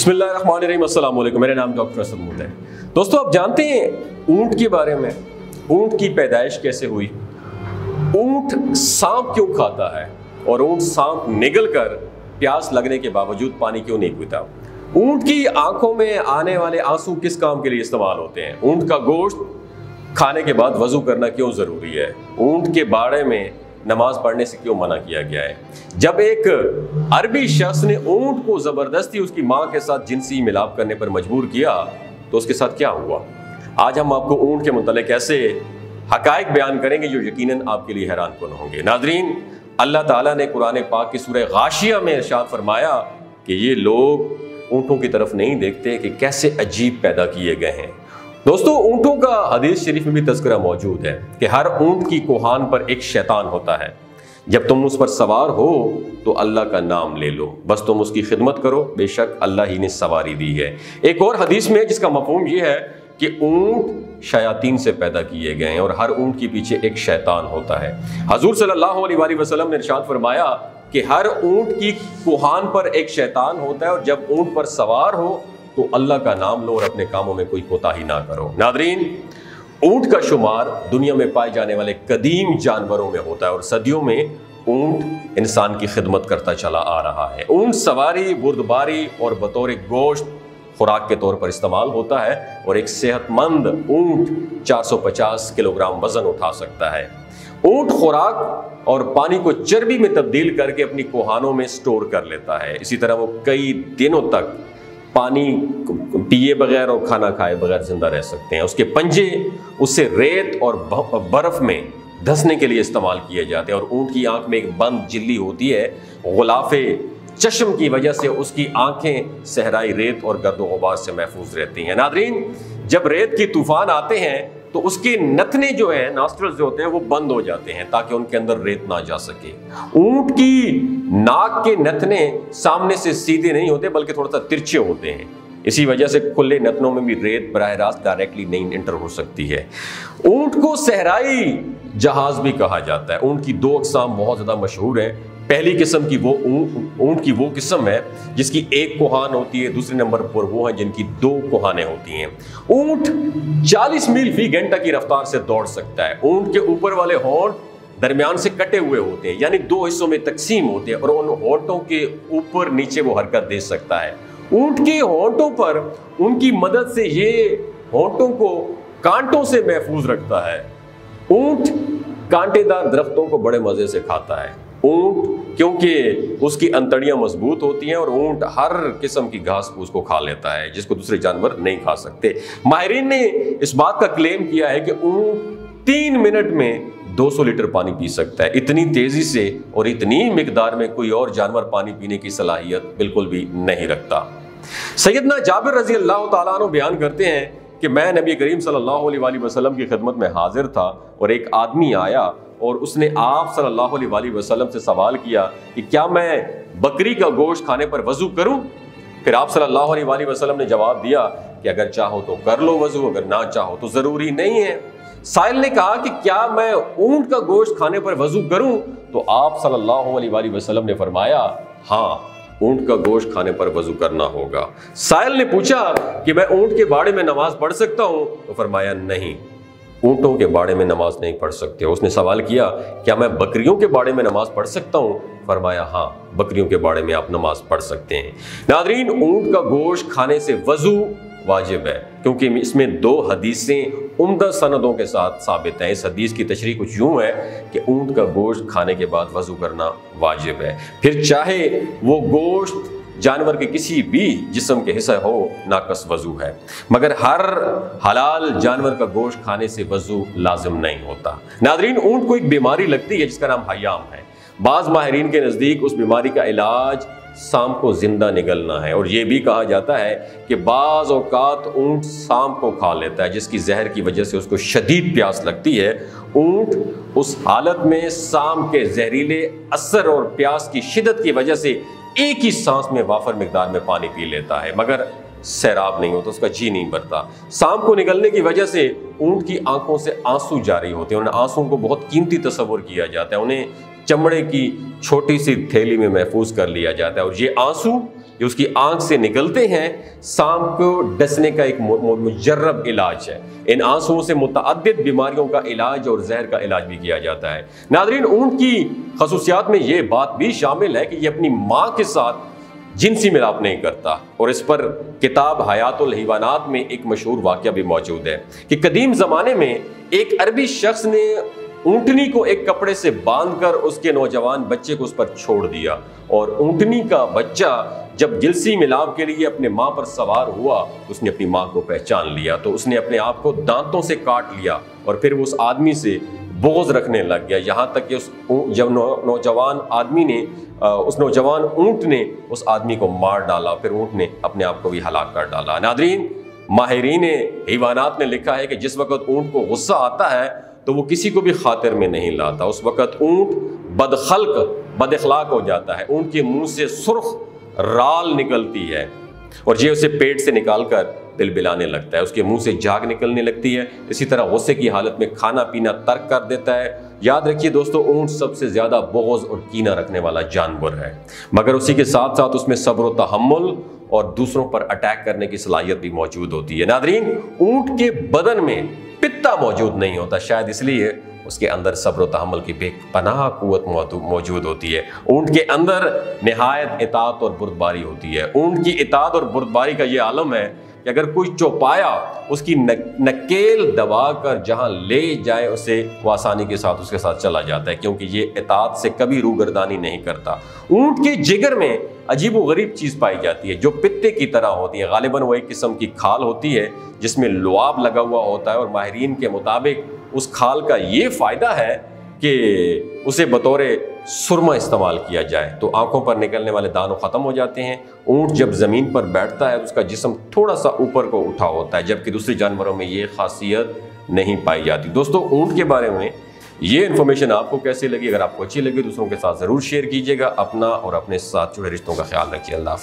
बिस्मिल्लाहिर्रहमानिर्रहीम, अस्सलाम वालेकुम। मेरा नाम डॉक्टर असद मूद है। दोस्तों, आप जानते हैं ऊंट के बारे में? ऊंट की पैदाइश कैसे हुई? ऊंट सांप क्यों खाता है? और ऊंट सांप निगल कर प्यास लगने के बावजूद पानी क्यों नहीं पीता? ऊंट की आंखों में आने वाले आंसू किस काम के लिए इस्तेमाल होते हैं? ऊंट का गोश्त खाने के बाद वजू करना क्यों जरूरी है? ऊंट के बाड़े में नमाज पढ़ने से क्यों मना किया गया है? जब एक अरबी शख्स ने ऊंट को जबरदस्ती उसकी मां के साथ जिनसी मिलाप करने पर मजबूर किया तो उसके साथ क्या हुआ? आज हम आपको ऊंट के मुतालिक ऐसे हकायक बयान करेंगे जो यकीनन आपके लिए हैरान कुन होंगे। नाज़रीन, अल्लाह ताला ने कुरान पाक की सूरह गाशिया में इरशाद फरमाया कि ये लोग ऊंटों की तरफ नहीं देखते कि कैसे अजीब पैदा किए गए हैं। दोस्तों, ऊंटों का हदीस शरीफ में भी तज़किरा मौजूद है कि हर ऊंट की कोहान पर एक शैतान होता है। जब तुम उस पर सवार हो तो अल्लाह का नाम ले लो, बस तुम उसकी खिदमत करो, बेशक अल्लाह ही ने सवारी दी है। एक और हदीस में जिसका मफहूम ये है कि ऊंट शयातीन से पैदा किए गए हैं और हर ऊंट के पीछे एक शैतान होता है। हजूर सल्लल्लाहु अलैहि वसल्लम ने इरशाद फरमाया कि हर ऊंट की कोहान पर एक शैतान होता है और जब ऊंट पर सवार हो तो अल्लाह का नाम लो और अपने कामों में कोई कोताही ना करो। नादरीन, ऊंट का शुमार दुनिया में पाए जाने वाले कदीम जानवरों में होता है और सदियों में ऊंट इंसान की खिदमत करता चला आ रहा है। ऊंट सवारी, बुर्दबारी और बतौर गोश्त खुराक के तौर पर इस्तेमाल होता है और एक सेहतमंद ऊंट 450 किलोग्राम वजन उठा सकता है। ऊंट खुराक और पानी को चर्बी में तब्दील करके अपनी कोहानों में स्टोर कर लेता है। इसी तरह वो कई दिनों तक पानी पिए बगैर और खाना खाए बगैर जिंदा रह सकते हैं। उसके पंजे उससे रेत और बर्फ में धंसने के लिए इस्तेमाल किए जाते हैं और ऊंट की आंख में एक बंद झिल्ली होती है। गुलाफे चश्म की वजह से उसकी आंखें सहराई रेत और गर्द गुबार से महफूज रहती हैं। नादरीन, जब रेत की तूफान आते हैं तो उसके नथने जो है, नॉस्ट्रल्स जो होते हैं, वो बंद हो जाते हैं ताकि उनके अंदर रेत ना जा सके। ऊंट की नाक के नथने सामने से सीधे नहीं होते बल्कि थोड़ा सा तिरछे होते हैं। इसी वजह से खुले नथनों में भी रेत बराह रास्त डायरेक्टली नहीं एंटर हो सकती है। ऊंट को सहराई जहाज भी कहा जाता है। ऊंट की दो अक़साम बहुत ज्यादा मशहूर है। पहली किस्म की वो ऊंट की वो किस्म है जिसकी एक कोहान होती है, दूसरे नंबर पर वो है जिनकी दो कोहानें होती हैं। ऊंट 40 मील फी घंटा की रफ्तार से दौड़ सकता है। ऊंट के ऊपर वाले होंठ दरमियान से कटे हुए होते हैं, यानी दो हिस्सों में तकसीम होते हैं और उन होंठों के ऊपर नीचे वो हरकत दे सकता है। ऊंट के होंठों पर उनकी मदद से ये होंठों को कांटों से महफूज रखता है। ऊंट कांटेदार दरख्तों को बड़े मजे से खाता है। ऊंट क्योंकि उसकी अंतड़ियां मजबूत होती हैं और ऊंट हर किस्म की घास फूस को खा लेता है जिसको दूसरे जानवर नहीं खा सकते। माहिरीन ने इस बात का क्लेम किया है कि ऊंट 3 मिनट में 200 लीटर पानी पी सकता है। इतनी तेजी से और इतनी मिकदार में कोई और जानवर पानी पीने की सलाहियत बिल्कुल भी नहीं रखता। सैयदना जाबिर रजी अल्लाह तआला अन्हु बयान करते हैं कि मैं नबी करीम सल्लल्लाहु अलैहि वसल्लम की खिदमत में हाजिर था और एक आदमी आया और उसने आप सल्लल्लाहु अलैहि वसल्लम से सवाल किया कि क्या मैं बकरी का गोश्त खाने पर वजू करूं? फिर आप सल्लल्लाहु अलैहि वसल्लम ने जवाब दिया कि अगर चाहो तो कर लो वजू, अगर ना चाहो तो जरूरी नहीं है। साइल ने कहा कि क्या मैं ऊंट का गोश्त खाने पर वजू करूं? तो आप सल्लल्लाहु अलैहि वसल्लम ने फरमाया, हाँ, ऊंट का गोश्त खाने पर वजू करना होगा। साइल ने पूछा कि मैं ऊंट के बाड़े में नमाज पढ़ सकता हूं? तो फरमाया, नहीं, ऊंटों के बाड़े में नमाज नहीं पढ़ सकते। उसने सवाल किया, क्या मैं बकरियों के बाड़े में नमाज पढ़ सकता हूं? फरमाया, हाँ, बकरियों के बाड़े में आप नमाज पढ़ सकते हैं। नादरीन, ऊंट का गोश्त खाने से वजू वाजिब है क्योंकि इसमें 2 हदीसें उम्दा सनदों के साथ साबित हैं। इस हदीस की तशरीह कुछ यूं है कि ऊंट का गोश्त खाने के बाद वजू करना वाजिब है, फिर चाहे वो गोश्त जानवर के किसी भी जिस्म के हिस्सा हो, नाकस वजू है। मगर हर हलाल जानवर का गोश्त खाने से वजू लाजिम नहीं होता। नादरीन, ऊंट को एक बीमारी लगती है जिसका नाम हयाम है। बाज़ माहिरीन के नज़दीक उस बीमारी का इलाज सांप को जिंदा निगलना है और यह भी कहा जाता है कि बाज़ औकात ऊंट सांप को खा लेता है जिसकी जहर की वजह से उसको शदीद प्यास लगती है। ऊंट उस हालत में सांप के जहरीले असर और प्यास की शिद्दत की वजह से एक ही सांस में वाफर मिकदार में पानी पी लेता है मगर सैराब नहीं होता, उसका जी नहीं भरता। सांप को निगलने की वजह से ऊंट की आंखों से आंसू जारी होते हैं। उन आंसुओं को बहुत कीमती तस्वुर किया जाता है, उन्हें चमड़े की छोटी सी थैली में महफूज कर लिया जाता है और ये आंसू جو اس کی آنکھ سے نکلتے ہیں سانپ کو ڈسنے کا ایک مجرب علاج ہے۔ ان آنسوؤں سے متعدد بیماریوں کا علاج اور زہر کا علاج بھی کیا جاتا ہے۔ ناظرین، اونٹ کی خصوصیات میں یہ بات بھی شامل ہے کہ یہ اپنی ماں کے ساتھ جنسی ملاپ نہیں کرتا، اور اس پر کتاب حیات الحیوانات میں ایک مشہور واقعہ بھی موجود ہے کہ قدیم زمانے میں ایک عربی شخص نے اونٹنی کو ایک کپڑے سے باندھ کر اس کے نوجوان بچے کو اس پر چھوڑ دیا، اور اونٹنی کا بچہ جب جنسی ملاپ کے لیے اپنے ماں پر سوار ہوا اس نے اپنی ماں کو پہچان لیا، تو اس نے اپنے آپ کو دانتوں سے کاٹ لیا اور پھر وہ اس آدمی سے بغض رکھنے لگ گیا، یہاں تک کہ اس نوجوان اونٹ نے اس آدمی کو مار ڈالا، پھر اونٹ نے اپنے آپ کو بھی ہلاک کر ڈالا۔ ناظرین، ماہرین حیوانات نے لکھا ہے کہ جس وقت اونٹ کو غصہ آتا ہے تو وہ کسی کو بھی خاطر میں نہیں لاتا، اس وقت اونٹ بد اخلاق ہو جاتا ہے، اونٹ کے منہ سے سرخ رال نکلتی ہے اور یہ اسے پیٹ سے نکال کر دل بلانے لگتا ہے، اس کے منہ سے جھاگ نکلنے لگتی ہے، اسی طرح غصے کی حالت میں کھانا پینا ترک کر دیتا ہے۔ یاد رکھیے دوستو، اونٹ سب سے زیادہ بغض اور کینہ رکھنے والا جانور ہے، مگر اسی کے ساتھ ساتھ اس میں صبر و تحمل اور دوسروں پر اٹیک کرنے کی صلاحیت بھی موجود ہوتی ہے۔ ناظرین، اونٹ کے بدن میں پتا موجود نہیں ہوتا، شاید اس لیے اس کے اندر صبر و تحمل کی بے پناہ قوت موجود ہوتی ہے۔ اونٹ کے اندر نہایت اطاعت اور بردباری ہوتی ہے۔ اونٹ کی اطاعت اور بردباری کا یہ عالم ہے کہ اگر کوئی چوپایا اس کی نکیل دبا کر جہاں لے جائے اسے وہ آسانی کے ساتھ اس کے ساتھ چلا جاتا ہے، کیونکہ یہ اطاعت سے کبھی روگردانی نہیں کرتا۔ اونٹ کے جگر میں عجیب و غریب چیز پائی جاتی ہے جو پتے کی طرح ہوتی ہے، غالباً وہ ایک قسم کی کھال ہوتی ہے جس میں لعاب لگا ہوا ہوتا ہے، اور ماہرین کے مطابق اس کھال کا یہ فائدہ ہے کہ اسے بطور سرما استعمال کیا جائے تو آنکھوں پر نکلنے والے دانوں ختم ہو جاتے ہیں۔ اونٹ جب زمین پر بیٹھتا ہے تو اس کا جسم تھوڑا سا اوپر کو اٹھا ہوتا ہے، جبکہ دوسرے جانوروں میں یہ خاصیت نہیں پائی جاتی۔ دوستو، اونٹ کے بارے میں یہ انفارمیشن آپ کو کیسی لگی؟ اگر آپ کو اچھی لگی دوسروں کے ساتھ ضرور شیئر کیجیے گا۔ اپنا اور اپنے ساتھ جڑے رشتوں کا خیال رکھیے۔ اللہ حافظ۔